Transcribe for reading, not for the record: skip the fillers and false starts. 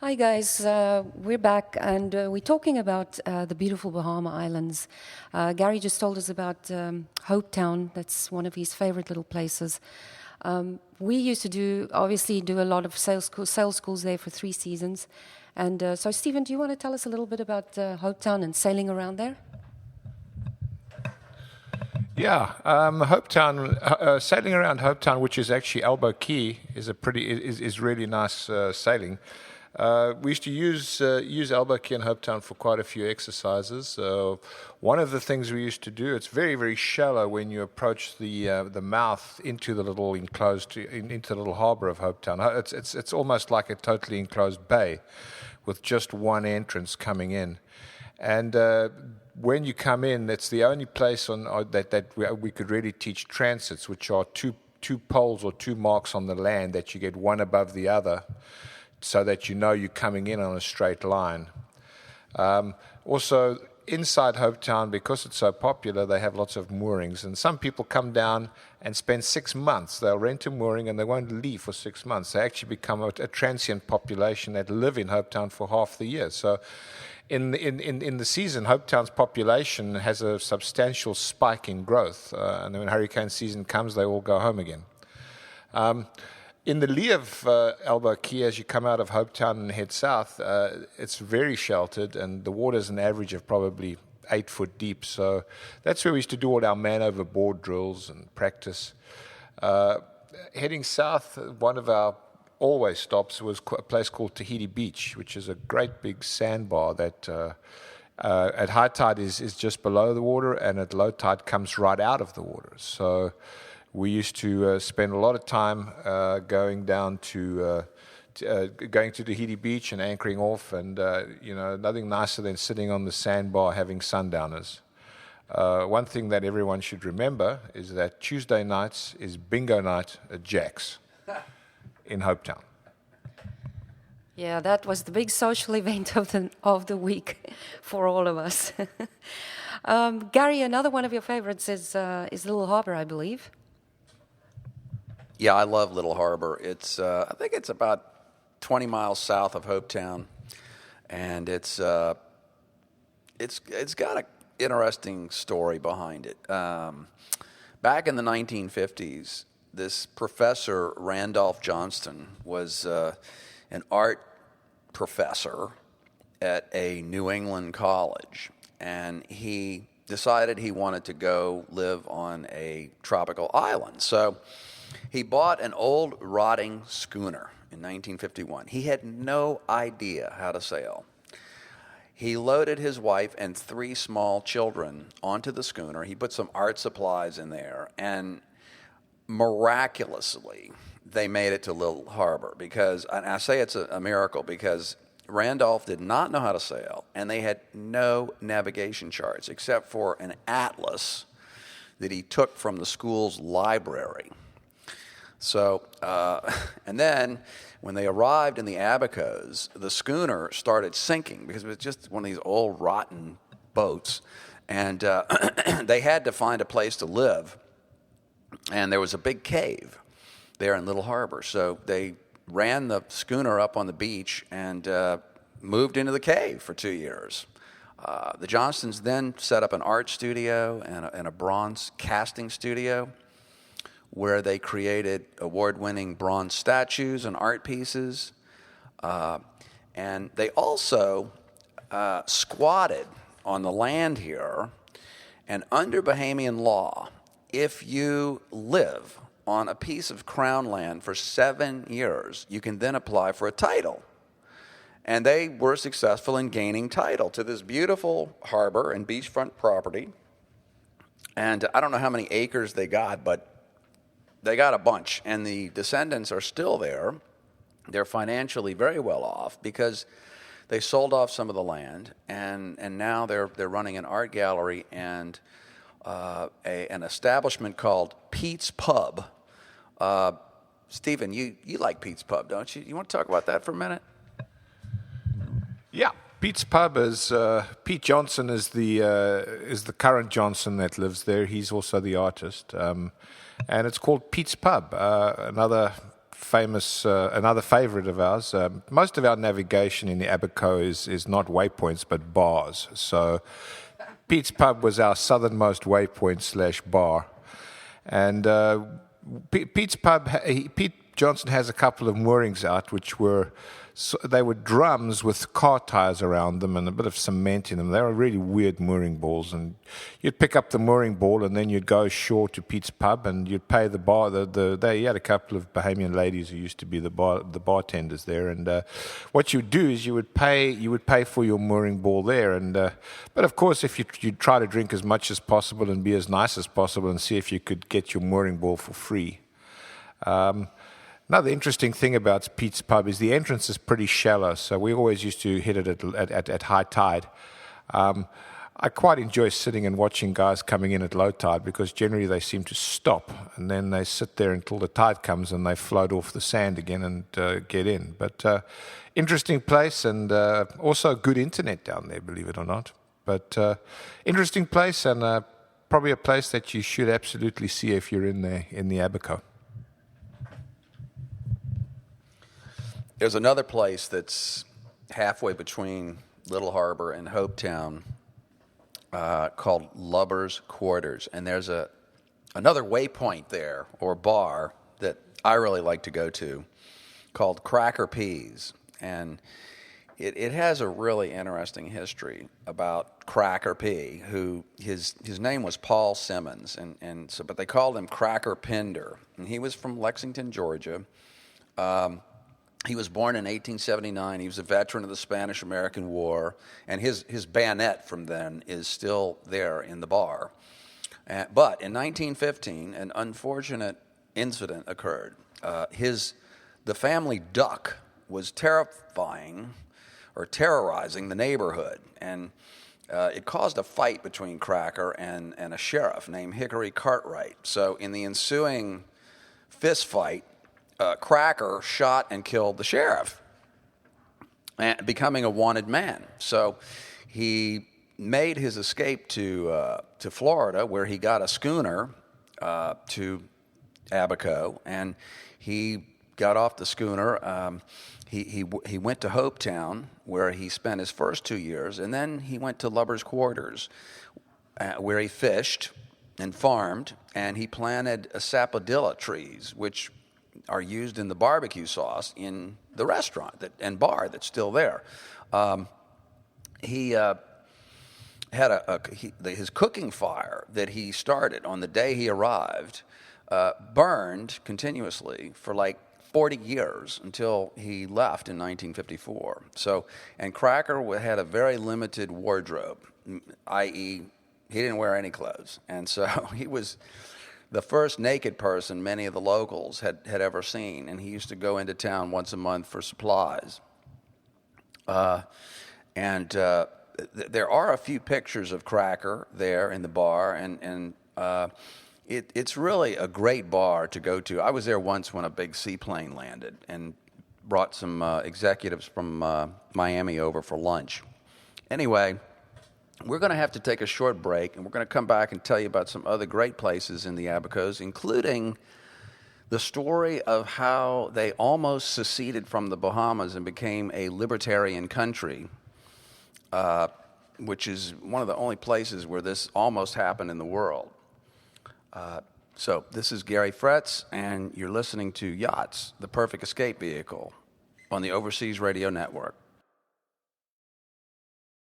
Hi guys, we're back and we're talking about the beautiful Bahama Islands. Gary just told us about Hope Town. That's one of his favorite little places. We used to do a lot of sail schools there for 3 seasons. And so Stephen, do you want to tell us a little bit about Hope Town and sailing around there? Yeah, Hopetown, sailing around Hopetown, which is actually Elbow Key, is really nice sailing. We used to use Elbow Key and Hopetown for quite a few exercises. One of the things we used to do, it's very, very shallow when you approach the mouth into the little into the little harbour of Hopetown. It's almost like a totally enclosed bay with just one entrance coming in. And when you come in, it's the only place that we could really teach transits, which are two poles or 2 marks on the land that you get one above the other, so that you know you're coming in on a straight line. Also, inside Hopetown, because it's so popular, they have lots of moorings. And some people come down and spend 6 months. They'll rent a mooring and they won't leave for 6 months. They actually become a transient population that live in Hopetown for half the year. So in the season, Hopetown's population has a substantial spike in growth. And when hurricane season comes, they all go home again. In the lee of Elbow Key, as you come out of Hopetown and head south, it's very sheltered, and the water's an average of probably 8 foot deep. So that's where we used to do all our man overboard drills and practice. Heading south, one of our always stops was a place called Tahiti Beach, which is a great big sandbar that at high tide is just below the water, and at low tide comes right out of the water. So we used to spend a lot of time going to Tahiti Beach and anchoring off, and nothing nicer than sitting on the sandbar having sundowners. One thing that everyone should remember is that Tuesday nights is bingo night at Jack's in Hopetown. Yeah, that was the big social event of the week for all of us. Gary, another one of your favorites is Little Harbour, I believe. Yeah, I love Little Harbour. It's I think it's about 20 miles south of Hopetown, and it's got an interesting story behind it. Back in the 1950s, this professor, Randolph Johnston, was an art professor at a New England college, and he decided he wanted to go live on a tropical island. So he bought an old rotting schooner in 1951. He had no idea how to sail. He loaded his wife and 3 small children onto the schooner. He put some art supplies in there, and miraculously, they made it to Little Harbour. Because, and I say it's a miracle, because Randolph did not know how to sail, and they had no navigation charts except for an atlas that he took from the school's library. So, and then when they arrived in the Abacos, the schooner started sinking because it was just one of these old rotten boats, and they had to find a place to live. And there was a big cave there in Little Harbour, so they ran the schooner up on the beach and moved into the cave for 2 years. The Johnstons then set up an art studio and a bronze casting studio, where they created award-winning bronze statues and art pieces. And they also squatted on the land here. And under Bahamian law, if you live on a piece of crown land for 7 years, you can then apply for a title. And they were successful in gaining title to this beautiful harbor and beachfront property. And I don't know how many acres they got, but they got a bunch, and the descendants are still there. They're financially very well off because they sold off some of the land, and now they're running an art gallery and an establishment called Pete's Pub. Stephen, you like Pete's Pub, don't you? You want to talk about that for a minute? Yeah, Pete's Pub is Pete Johnson is the current Johnson that lives there. He's also the artist. And it's called Pete's Pub, another famous, another favorite of ours. Most of our navigation in the Abaco is not waypoints, but bars. So Pete's Pub was our southernmost waypoint / bar. And Pete's Pub, Pete Johnson has a couple of moorings out, which were, they were drums with car tires around them and a bit of cement in them. They were really weird mooring balls. And you'd pick up the mooring ball and then you'd go ashore to Pete's Pub and you'd pay the bar. He had a couple of Bahamian ladies who used to be the bartenders there. And what you'd do is you would pay for your mooring ball there. And but of course, if you'd try to drink as much as possible and be as nice as possible and see if you could get your mooring ball for free. Another interesting thing about Pete's Pub is the entrance is pretty shallow, so we always used to hit it at high tide. I quite enjoy sitting and watching guys coming in at low tide because generally they seem to stop and then they sit there until the tide comes and they float off the sand again and get in. But interesting place and also good internet down there, believe it or not. But interesting place and probably a place that you should absolutely see if you're in the Abaco. There's another place that's halfway between Little Harbor and Hopetown called Lubbers Quarters. And there's another waypoint there, or bar, that I really like to go to called Cracker Peas. And it has a really interesting history about Cracker P, who his name was Paul Simmons, but they called him Cracker Pender. And he was from Lexington, Georgia. He was born in 1879. He was a veteran of the Spanish-American War, and his bayonet from then is still there in the bar. But in 1915, an unfortunate incident occurred. The family duck was terrorizing the neighborhood, and it caused a fight between Cracker and a sheriff named Hickory Cartwright. So in the ensuing fist fight, Cracker shot and killed the sheriff, becoming a wanted man. So he made his escape to Florida, where he got a schooner to Abaco, and he got off the schooner. He went to Hopetown, where he spent his first 2 years, and then he went to Lubbers Quarters, where he fished and farmed, and he planted sapodilla trees, which are used in the barbecue sauce in the restaurant and bar that's still there. He had his cooking fire that he started on the day he arrived burned continuously for like 40 years until he left in 1954. So, and Cracker had a very limited wardrobe, i.e., he didn't wear any clothes, and so he was the first naked person many of the locals had ever seen, and he used to go into town once a month for supplies. There are a few pictures of Cracker there in the bar, and it's really a great bar to go to. I was there once when a big seaplane landed and brought some executives from Miami over for lunch. Anyway, we're going to have to take a short break, and we're going to come back and tell you about some other great places in the Abacos, including the story of how they almost seceded from the Bahamas and became a libertarian country, which is one of the only places where this almost happened in the world. So this is Gary Fretz, and you're listening to Yachts, the Perfect Escape Vehicle, on the Overseas Radio Network.